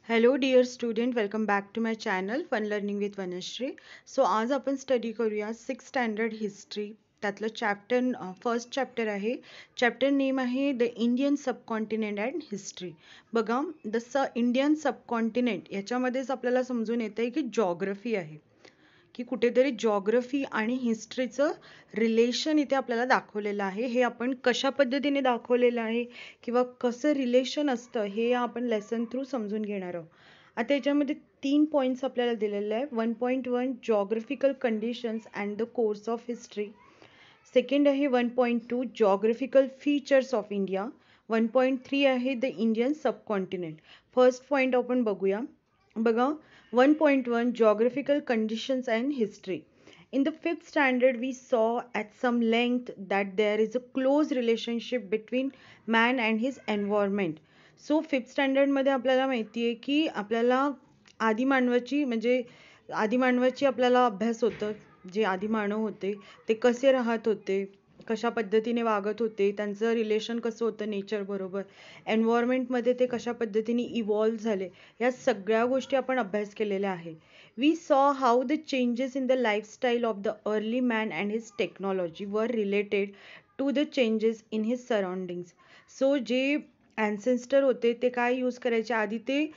Hello dear student, welcome back to my channel Fun Learning with Vanashri. So आज आपण study करूया 6th standard history. त्यातलं first chapter आहे. Chapter name आहे the Indian subcontinent and history. बघा, Indian subcontinent याच्यामध्येच आपल्याला समजून येते की जॉग्रफी आहे, की कुठेतरी जॉग्रफी आणि हिस्ट्रीचं रिलेशन इथे आपल्याला दाखवलेलं आहे. हे आपण कशा पद्धतीने दाखवलेलं आहे किंवा कसं रिलेशन असतं हे आपण लेसन थ्रू समजून घेणार आहोत. आता याच्यामध्ये 3 पॉईंट्स आपल्याला दिलेले आहे. 1.1 geographical conditions and the course of history. Second आहे 1.2 जॉग्रफिकल फीचर्स ऑफ इंडिया. 1.3 आहे the Indian subcontinent. First point आपण बघूया. बघा, 1.1 Geographical Conditions and History. In the 5th standard, we saw at some length that there is a close relationship between man and his environment. So 5th standard मध्ये आपल्याला माहिती आहे की आपल्याला आदिमानवाची आपल्याला अभ्यास होतं. जे आदिमानव होते ते कसे राहत होते, कशा पद्धतीने वागत होते, त्यांचं रिलेशन कसं होतं नेचर बरोबर, एन्व्हायरमेंटमध्ये ते कशा पद्धतीने इव्हॉल्व झाले, या सगळ्या गोष्टी आपण अभ्यास केलेल्या आहे. We saw how the changes in the lifestyle of the early man and his technology were related to the changes in his surroundings. So जे ॲन्सेस्टर होते ते काय यूज करायचे, आधी ते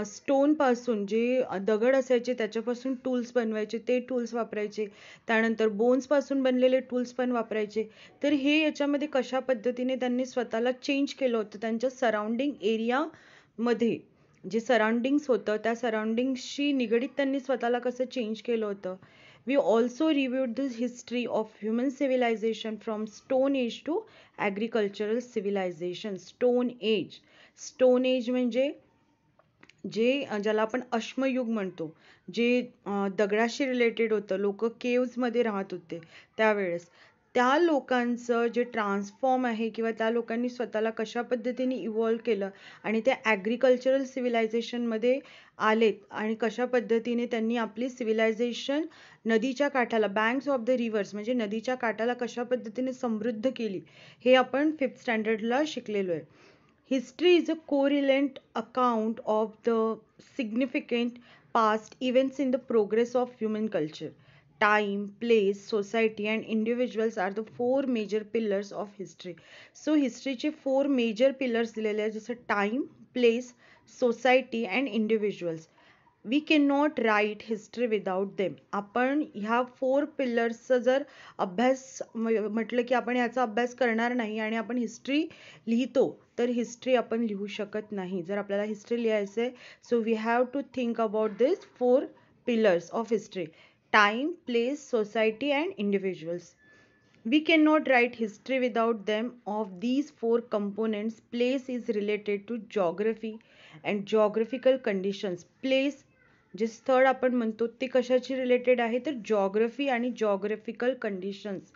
स्टोनपासून जे दगड असायचे त्याच्यापासून टूल्स बनवायचे, ते टूल्स वापरायचे. त्यानंतर बोन्सपासून बनलेले टूल्स पण वापरायचे. तर हे याच्यामध्ये कशा पद्धतीने त्यांनी स्वतःला चेंज केलं होतं, त्यांच्या सराउंडिंग एरियामध्ये जे सराउंडिंग्स होतं त्या सराउंडिंग्सशी निगडीत त्यांनी स्वतःला कसं चेंज केलं होतं. We also reviewed the history of human civilization from Stone Age to agricultural civilization. Stone Age म्हणजे ज्याला आपण अश्मयुग म्हणतो, जे दगडाशी रिलेटेड होतं. लोक केव्जमध्ये राहत होते त्यावेळेस. त्या लोकांचं जे ट्रान्सफॉर्म आहे किंवा त्या लोकांनी स्वतःला कशा पद्धतीने इव्हॉल्व केलं आणि ते ॲग्रिकल्चरल सिव्हिलायझेशनमध्ये आलेत आणि कशा पद्धतीने त्यांनी आपली सिव्हिलायझेशन नदीच्या काठाला, बँक्स ऑफ द रिव्हर्स म्हणजे नदीच्या काठाला कशा पद्धतीने समृद्ध केली, हे आपण 5th स्टँडर्डला शिकलेलो आहे. History is a correlate account of the significant past events in the progress of human culture. Time, place, society and individuals are the 4 major pillars of history. So history चे 4 major pillars दिलेले आहेत, जसं time, place, society and individuals. We can not write history without them. आपण ह्या 4 पिलर्सचा जर अभ्यास म्हटलं की आपण ह्याचा अभ्यास करणार नाही आणि आपण हिस्ट्री लिहितो, तर हिस्ट्री आपण लिहू शकत नाही. जर आपल्याला हिस्ट्री लिहायचं आहे, so we have to think about this 4 pillars of history: time, place, society and individuals. We cannot write history without them. Of these 4 components, place is related to geography and geographical conditions. Place जे स्थळ आपण म्हणतो ते कशाची related आहे, तर geography आणि geographical conditions.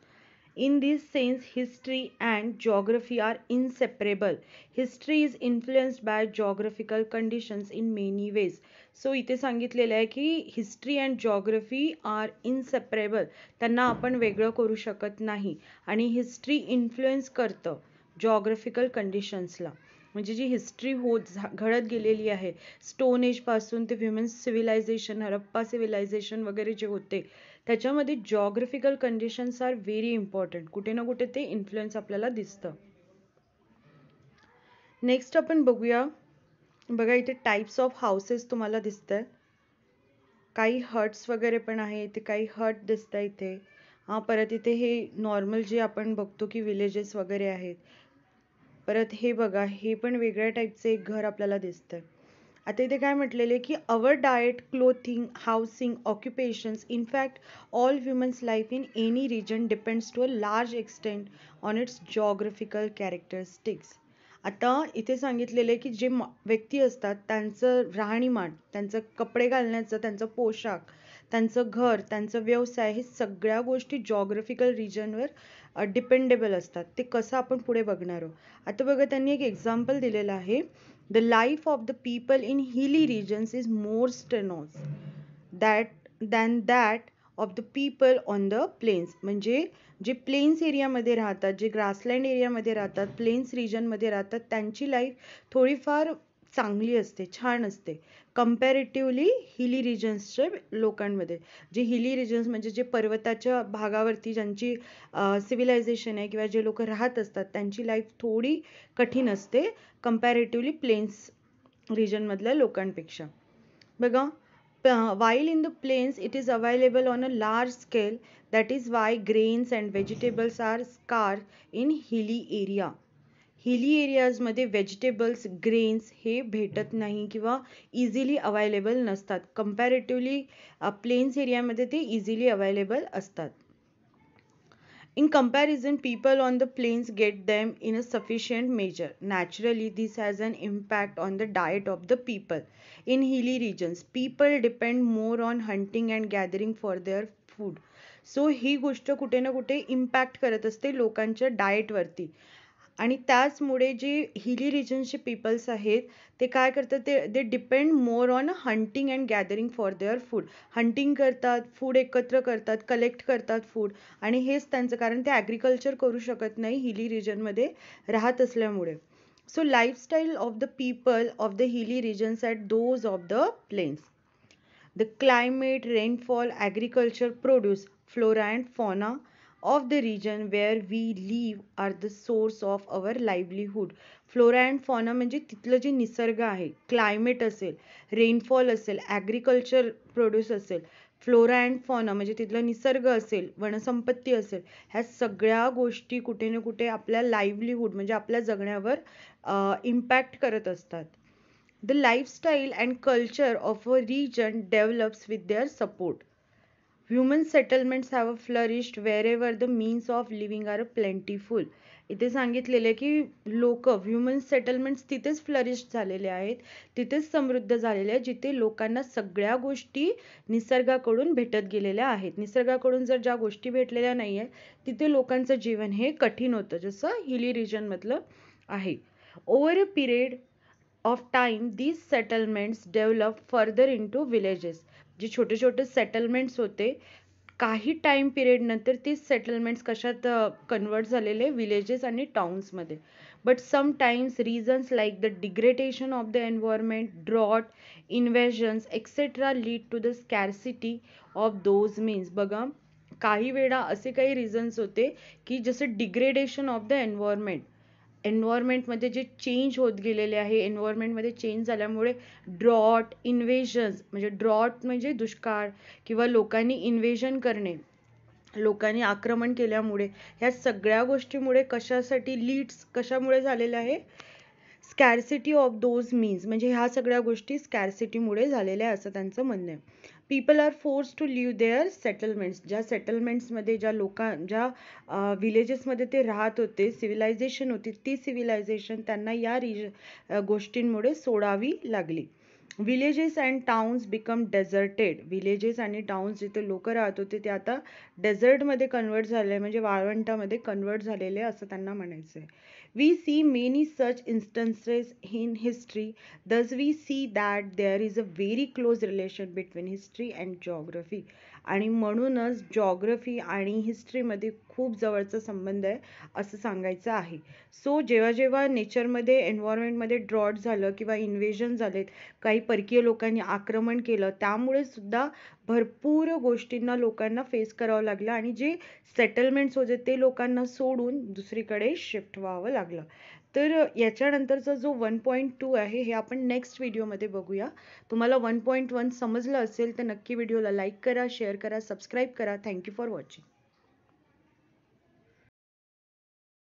In this sense, history and geography are inseparable. History is influenced by geographical conditions in many ways. So इथे सांगितलेलं आहे की history and geography are inseparable. त्यांना आपण वेगळं करू शकत नाही. आणि हिस्ट्री इन्फ्लुएन्स करतं जॉग्रफिकल कंडिशन्सला. म्हणजे जी हिस्ट्री घडत गेलेली आहे, स्टोन एज पासून ते ह्युमन सिव्हिलायझेशन, हरप्पा सिव्हिलायझेशन वगैरे जे होते, त्याच्यामध्ये geographical conditions are very important. कुठे ना कुठे ते इन्फ्लुएन्स आपल्याला दिसतं. नेक्स्ट आपण बघूया. बघा, इथे टाइप्स ऑफ हाऊसेस तुम्हाला दिसत आहेत. काही हट्स वगैरे पण आहे, इथे काही हट दिसत आहे इथे. परत इथे हे नॉर्मल जे आपण बघतो की विलेजेस वगैरे आहेत. परत हे बघा, हे पण वेगळ्या टाईपचे एक घर आपल्याला दिसतंय. आता इथे काय म्हटलेले की our diet, clothing, housing, occupations, in fact all humans life in any region depends to a large extent on its geographical characteristics. आता इथे सांगितलेले की जे व्यक्ती असतात त्यांचं राहणीमान, त्यांचं कपडे घालण्याचं, त्यांचं पोशाख, त्यांचं घर, त्यांचं व्यवसाय, हे सगळ्या गोष्टी जॉग्रफिकल रिजनवर डिपेंडेबल असतात. ते कसं आपण पुढे बघणार आहोत. आता बघा, त्यांनी एक एक्झाम्पल दिलेलं आहे. The life of the people in hilly regions is more strenuous than that of the people on the plains. म्हणजे जे प्लेन्स एरियामध्ये राहतात, जे ग्रासलँड एरियामध्ये राहतात, प्लेन्स रिजनमध्ये राहतात, त्यांची लाईफ थोडीफार चांगली असते, छान असते. कंपॅरेटिव्हली हिली रिजन्सच्या लोकांमध्ये. जे हिली रिजन्स म्हणजे जे पर्वताच्या भागावरती ज्यांची सिव्हिलायझेशन आहे किंवा जे लोक राहत असतात त्यांची लाईफ थोडी कठीण असते कंपॅरेटिव्हली प्लेन्स रिजनमधल्या लोकांपेक्षा. बघा, while in the plains it is available on a large scale, that is why grains and vegetables are scarce in hilly area. हिली एरियाजमध्ये व्हेजिटेबल्स ग्रेन्स हे भेटत नाही किंवा इझिली अवेलेबल नसतात. कंपॅरेटिव्हली प्लेन्स एरियामध्ये ते इझिली अवेलेबल असतात. In comparison, people on the plains get them in a sufficient measure. Naturally, this has an impact on the diet of the people. In hilly regions, people depend more on hunting and gathering for their food. So ही गोष्ट कुठे ना कुठे impact करत असते लोकांच्या डाएटवरती. आणि त्याचमुळे जे हिली रिजनचे पीपल्स आहेत ते काय करतात, ते depend more on hunting and gathering for their food. Hunting करतात, फूड एकत्र करतात, कलेक्ट करतात फूड, आणि हेच त्यांचं कारण. ते ॲग्रिकल्चर करू शकत नाही हिली रिजनमध्ये राहत असल्यामुळे. So lifestyle of the people of the hilly regions at those of the plains. The climate, rainfall, agriculture, produce, flora and fauna of the region where we live are the source of our livelihood. Flora and fauna म्हणजे तिथलं जे निसर्ग आहे, climate असेल, rainfall असेल, agriculture produce असेल, flora and fauna म्हणजे तिथला निसर्ग असेल, वनसंपत्ती असेल, ह्या सगळ्या गोष्टी कुठे ना कुठे आपल्या लाईव्हलीहूड म्हणजे आपल्या जगण्यावर इम्पॅक्ट करत असतात. The lifestyle and culture of a region develops with their support. Human settlements have flourished wherever the means of living are plentiful. इथे सांगितलेले की लोक ह्युमन सेटलमेंट्स तिथेच फ्लरिश झालेले आहेत, तिथेच समृद्ध झालेले आहेत जिथे लोकांना सगळ्या गोष्टी निसर्गाकडून भेटत गेलेल्या आहेत. निसर्गाकडून जर ज्या गोष्टी भेटलेल्या नाही आहेत तिथे लोकांचं जीवन हे कठीण होतं, जसं हिली रिजनमधलं आहे. Over a period of time these settlements develop further into villages. जे छोटे छोटे सेटलमेंट्स होते काही टाइम पिरियड नंतर ते सेटलमेंट्स कशात कन्वर्ट झालेले विलेजेस आणि टाउन्स मध्ये. But sometimes reasons like the degradation of the environment, drought, invasions etcetera lead to the scarcity of those means. बघा, काही वेळा असे काही रिझन्स होते की जसं डिग्रेडेशन ऑफ द एन्व्हायरमेंटमध्ये जे चेंज होत गेलेले आहे, एन्व्हायरमेंटमध्ये चेंज झाल्यामुळे ड्रॉट, इन्व्हेजन्स म्हणजे ड्रॉट म्हणजे दुष्काळ किंवा लोकांनी इन्व्हेजन करणे, लोकांनी आक्रमण केल्यामुळे, ह्या सगळ्या गोष्टीमुळे कशामुळे झालेल्या आहे, स्कॅर्सिटी ऑफ दोज मीन्स म्हणजे ह्या सगळ्या गोष्टी स्कॅर्सिटीमुळे झालेल्या असं त्यांचं म्हणणं आहे. People are force to live there settlements. ज्या सेटलमेंट्समध्ये ज्या विलेजेसमध्ये ते राहत होते, सिव्हिलायझेशन होती, ती सिव्हिलायझेशन त्यांना या गोष्टींमुळे सोडावी लागली. Villages and towns become deserted. Villages आणि टाउन्स जिथे लोक राहत होते ते आता डेझर्टमध्ये कन्वर्ट झाले, म्हणजे वाळवंटामध्ये कन्वर्ट झालेले असं त्यांना म्हणायचं आहे. We see many such instances in history. Thus, we see that there is a very close relation between history and geography. आणि म्हणूनच जॉग्रफी आणि हिस्ट्रीमध्ये खूप जवळचा संबंध आहे असं सांगायचं आहे. सो जेव्हा जेव्हा नेचरमध्ये, एन्व्हायरमेंटमध्ये ड्रॉट झालं किंवा इन्व्हेजन झालेत, काही परकीय लोकांनी आक्रमण केलं, त्यामुळे सुद्धा भरपूर गोष्टींना लोकांना फेस करावं लागलं आणि जे सेटलमेंट्स होते ते लोकांना सोडून दुसरीकडे शिफ्ट व्हावं लागलं. तर याच्यानंतरचा जो 1.2 आहे हे आपण नेक्स्ट व्हिडिओमध्ये बघूया. तुम्हाला 1.1 समजलं असेल तर नक्की व्हिडिओला लाईक करा, शेअर करा, सबस्क्राईब करा. Thank you for watching.